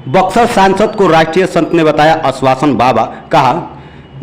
बक्सर सांसद को राष्ट्रीय संत ने बताया आश्वासन बाबा, कहा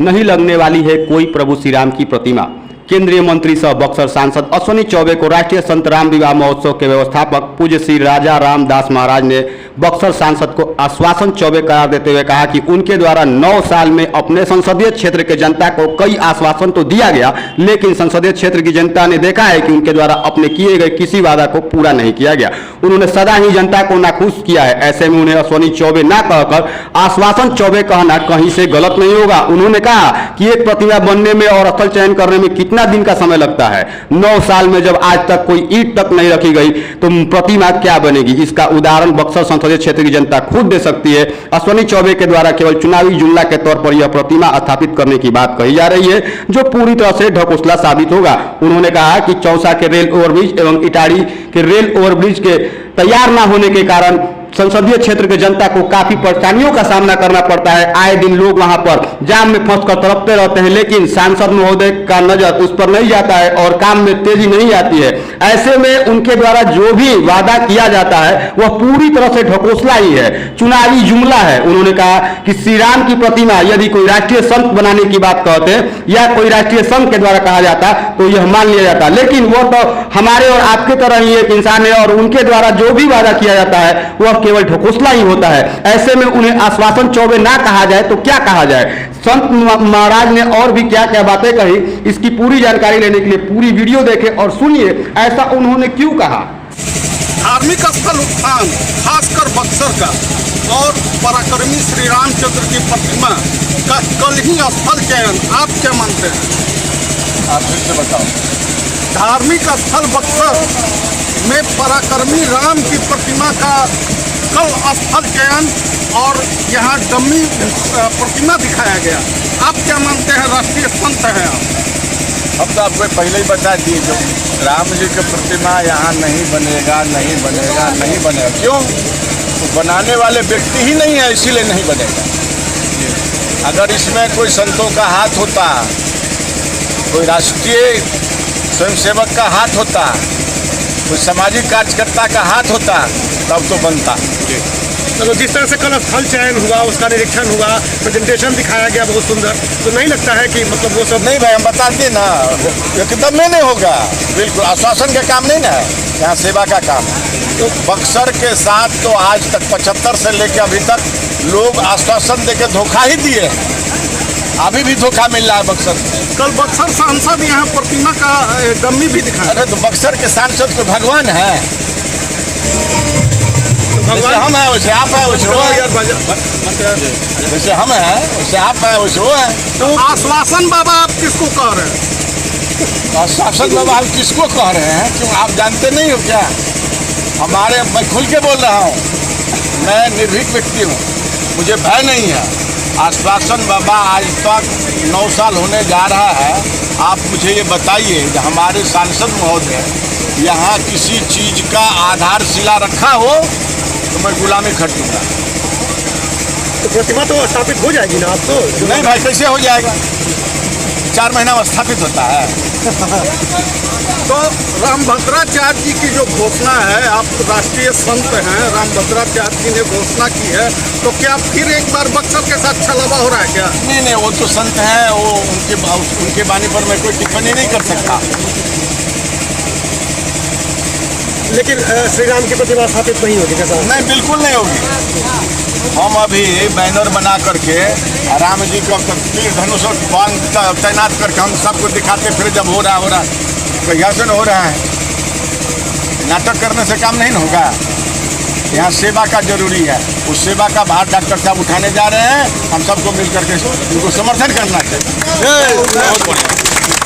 नहीं लगने वाली है कोई प्रभु श्री राम की प्रतिमा। केंद्रीय मंत्री सह बक्सर सांसद अश्विनी चौबे को राष्ट्रीय संत राम विवाह महोत्सव के व्यवस्थापक पूज्य श्री राजा रामदास महाराज ने बक्सर सांसद को आश्वासन चौबे करार देते हुए कहा कि उनके द्वारा 9 साल में अपने संसदीय क्षेत्र के जनता को कई आश्वासन तो दिया गया, लेकिन संसदीय क्षेत्र की जनता ने देखा है कि उनके द्वारा अपने किए गए किसी वादा को पूरा नहीं किया गया। उन्होंने सदा ही जनता को नाखुश किया है। ऐसे में उन्हें अश्विनी चौबे ना कहकर आश्वासन चौबे कहना कहीं से गलत नहीं होगा। उन्होंने कहा कि एक प्रतिमा बनने में और स्थल चयन करने में कितना दिन का समय लगता है। 9 साल में जब आज तक कोई ईंट तक नहीं रखी गई तो प्रतिमा क्या बनेगी? इसका उदाहरण बक्सर संसदीय क्षेत्र की जनता खुद दे सकती है। अश्विनी चौबे के द्वारा केवल चुनावी जुमला के तौर पर यह प्रतिमा स्थापित करने की बात कही जा रही है, जो पूरी तरह से ढकोसला साबित होगा। उन्होंने कहा कि चौसा के रेल ओवरब्रिज एवं इटाड़ी के रेल ओवरब्रिज के तैयार न होने के कारण संसदीय क्षेत्र के जनता को काफी परेशानियों का सामना करना पड़ता है। आए दिन लोग वहां पर जाम में फंसकर तड़पते रहते हैं, लेकिन सांसद महोदय का नजर उस पर नहीं जाता है और काम में तेजी नहीं आती है। ऐसे में उनके द्वारा जो भी वादा किया जाता है वह पूरी तरह से ढकोसला ही है, चुनावी जुमला है। उन्होंने कहा कि श्री राम की प्रतिमा यदि कोई राष्ट्रीय संत बनाने की बात कहते या कोई राष्ट्रीय संत के द्वारा कहा जाता तो यह मान लिया जाता, लेकिन वह तो हमारे और आपके तरह ही एक इंसान है और उनके द्वारा जो भी वादा किया जाता है वह केवल ढकोसला ही होता है। ऐसे में उन्हें आश्वासन चौबे ना कहा जाए तो क्या कहा जाए? संत महाराज ने और भी क्या क्या बातें कही, इसकी पूरी जानकारी लेने के लिए पूरी वीडियो देखें और सुनिए ऐसा उन्होंने क्यों कहा। धार्मिक स्थल उत्थान खासकर बक्सर का और पराक्रमी श्री रामचंद्र की प्रतिमा का कल ही स्थल चयन, आप क्या मानते हैं? आप फिर से बताओ। धार्मिक स्थल बक्सर में पराक्रमी राम की प्रतिमा का कल स्थल चयन और यहाँ डमी प्रतिमा दिखाया गया। आप क्या मानते हैं? राष्ट्रीय संत हैं आप। अब तो आपको पहले ही बता दिए, जो राम जी की प्रतिमा यहाँ नहीं बनेगा, नहीं बनेगा, नहीं बनेगा। क्यों? तो बनाने वाले व्यक्ति ही नहीं है, इसीलिए नहीं बनेगा। अगर इसमें कोई संतों का हाथ होता, कोई राष्ट्रीय स्वयंसेवक का हाथ होता, कोई सामाजिक कार्यकर्ता का हाथ होता तब तो बनता। तो जिस तरह से कल स्थल चयन हुआ, उसका निरीक्षण हुआ, प्रेजेंटेशन दिखाया गया बहुत सुंदर, तो नहीं लगता है कि मतलब वो सब नहीं भाई, हम बताते ना, एकदम में नहीं होगा। बिल्कुल आश्वासन का काम नहीं ना है, यहाँ सेवा का काम है। तो बक्सर के साथ तो आज तक 75 से लेकर अभी तक लोग आश्वासन देकर धोखा ही दिए, अभी भी धोखा मिल रहा है बक्सर। कल बक्सर सांसद यहाँ प्रतिमा का डम्मी भी दिखाया। अरे तो बक्सर के सांसद तो भगवान है, जैसे हम हैं वैसे आप हैं, वैसे वो है। जैसे हम हैं वैसे आप हैं, वैसे वो है। तो आश्वासन बाबा आप किसको कह रहे हैं? आश्वासन बाबा आप किसको कह रहे हैं? क्यों आप जानते नहीं हो क्या? मैं खुल के बोल रहा हूँ, मैं निर्भीक व्यक्ति हूँ, मुझे भय नहीं है। आश्वासन बाबा आज तक 9 साल होने जा रहा है। आप मुझे ये बताइए कि हमारे सांसद महोदय यहाँ किसी चीज़ का आधारशिला रखा हो तो मैं गुलामी खट दूंगा। तो प्रतिमा तो स्थापित हो जाएगी ना? आप तो नहीं भाई, कैसे हो जाएगा? 4 महीना में स्थापित होता है। तो रामभद्राचार्य जी की जो घोषणा है, आप राष्ट्रीय संत हैं, रामभद्राचार्य जी ने घोषणा की है, तो क्या फिर एक बार बक्सर के साथ छलावा हो रहा है क्या? नहीं, वो तो संत हैं, वो उनके बानी पर मैं कोई टिप्पणी नहीं कर सकता। लेकिन श्री राम की प्रतिमा स्थापित नहीं होगी कैसा? नहीं, बिल्कुल नहीं होगी। हम अभी बैनर बना करके राम जी का तीर धनुष और बाण तैनात करके हम सबको दिखाते फिर जब हो रहा कहीं से हो रहा है। नाटक करने से काम नहीं ना होगा। यहाँ सेवा का जरूरी है, उस सेवा का भार डॉक्टर साहब उठाने जा रहे हैं। हम सबको मिल करके उनको समर्थन करना चाहिए। बहुत बढ़िया।